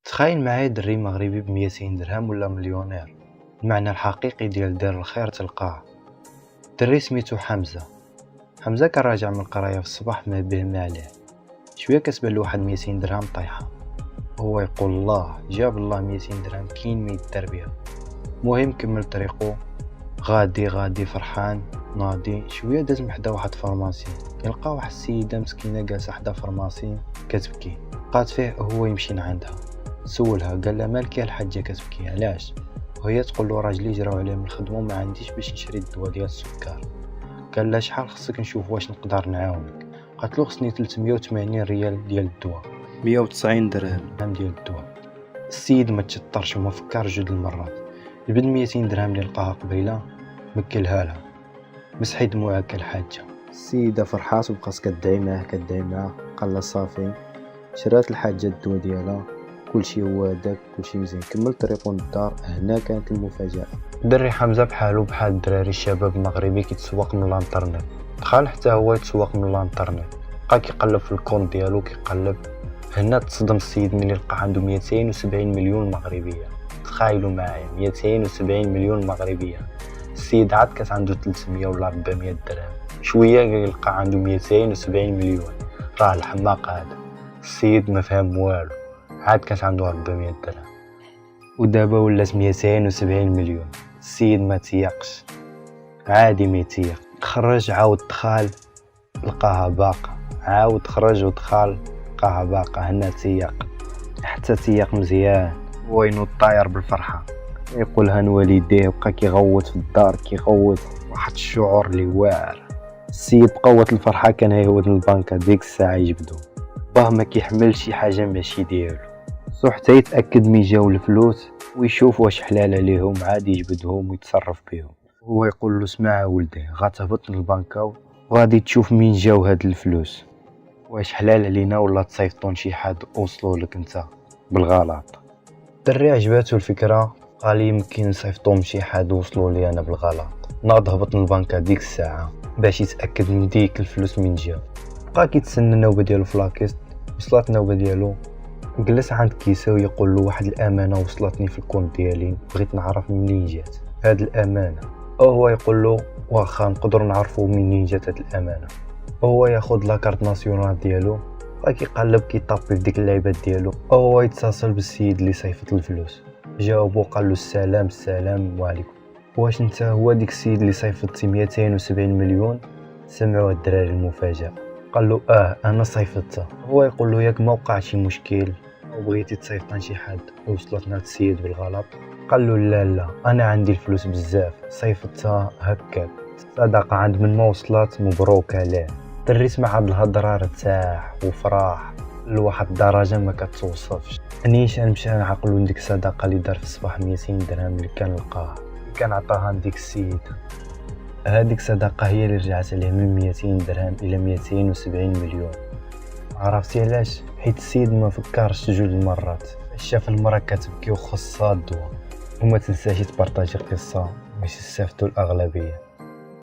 تخيل معايا دري مغربي ب200 درهم ولا مليونير. المعنى الحقيقي ديال دار الخير تلقاه. دري سميتو حمزة. حمزة كان راجع من القرايه في الصباح ما به ما عليه، شويه كتبان له واحد 200 درهم طايحه. هو يقول الله جاب الله 200 درهم كاين ما يدار بها. المهم كمل طريقو، غادي فرحان ناضي. شويه داز حدا واحد فارماسي، يلقى واحد السيده مسكينه جالسه حدا فارماسي كتبكي. بقات فيه هو يمشي عندها، سولها قال لها مالك يا الحاجه كتبكي علاش؟ وهي تقول له راجلي جراو عليه من الخدمه وما عنديش باش نشري الدواء ديال السكر. قال لها شحال خصك نشوف واش نقدر نعاونك؟ قالت له خصني 380 ريال ديال الدواء، 190 درهم ديال الدواء. السيد ما تشطرش وما فكر جوج المرات، جبد 200 درهم اللي لقاها قبيله مكلها لها، مسحي دموعها كالحاجه. السيده فرحات وبقات كدعي معاه. قال لها صافي، شرات الحاجه الدواء ديالها، كلشي هو هذاك، كلشي مزيان. كمل طريقو للدار. هنا كانت المفاجاه. دري حمزه بحالو بحال الدراري الشباب المغربي كيتسوق من الانترنت، دخل حتى هو يتسوق من الانترنت، بقى كيقلب في الكونت ديالو كيقلب. هنا تصدم السيد ملي لقى عنده 270 مليون مغربيه. تخيلوا معايا 270 مليون مغربيه. السيد عاد كانت عنده 300 ولا 400 درهم، شويه يلقى عنده 270 مليون. راه الحماق هذا. السيد ما فهم والو، عاد كانت عنده 400 درهم ودابا ولات 270 مليون. السيد ما تيقش، عادي ما يتيق. خرج عاود دخل لقاها باقه، عاود خرج ودخل لقاها باقه. هنا تيق، حتى تيق مزيان، هو ينوض طاير بالفرحه، يقولها لوالديه. بقى كيغوت في الدار، كيغوت واحد الشعور اللي واعر. السيد بقوة الفرحه كان هيهود البنكه ديك الساعه يجبدو، باه ما كيحمل شي حاجه ماشي ديالو. سو حتى يتاكد من جاو الفلوس ويشوف واش حلال عليهم، عادي يجبدهم ويتصرف بهم. هو يقول له اسمع ولدي، غتهبط للبنكه وغادي تشوف مين جاو هاد الفلوس، واش حلال علينا ولا تصيفطون شي حد وصلوا لك انت بالغلط. الدري عجباتو الفكره، قال يمكن نصيفطهم شي حد وصلوا لي انا بالغلط. ناض هبط للبنكه ديك الساعه باش يتاكد من ديك الفلوس من جاو. بقى كيتسنى النوبه ديالو في لاكيست. وصلت النوبه ديالو، جلس عند كيسه ويقول له واحد الامانه وصلتني في الكونت ديالي، بغيت نعرف منين جات هاد الامانه. هو يقول له واخا نقدر نعرفوا منين جات هاد الامانه. هو ياخذ لاكارت ناسيونال ديالو، بقى كيقلب كيطابي في ديك اللعيبات ديالو. هو يتصل بالسيد اللي صيفط الفلوس، جاوبو قال له السلام عليكم، واش انت هو ديك السيد اللي صيفط 270 مليون؟ سمعوا الدراري المفاجاه، قال له انا صيفطتها. هو يقول له ياك ما وقع شي مشكل وبغيتي تصيفط شي حد وصلتنا السيد بالغلط؟ قال له لا انا عندي الفلوس بزاف، صيفطتها هكاك صدقه عند من ما وصلت، مبروك عليه. دري سمع هاد الهضره ارتاح وفرح لواحد الدرجه ما كتوصفش. نيشان مشى نعقلو ديك الصدقه اللي دار في الصباح 200 درهم اللي كان لقاها، كان عطاها لديك السيد. هذيك صدقه هي اللي رجعت عليه من 200 درهم الى 270 مليون. عرفتي علاش؟ حيت السيد ما فكرش جوج المرات، شاف المراه كتبكي وخصها الدواء. وما تنساش تبارطاجي القصه باش يستافدوا الاغلبيه.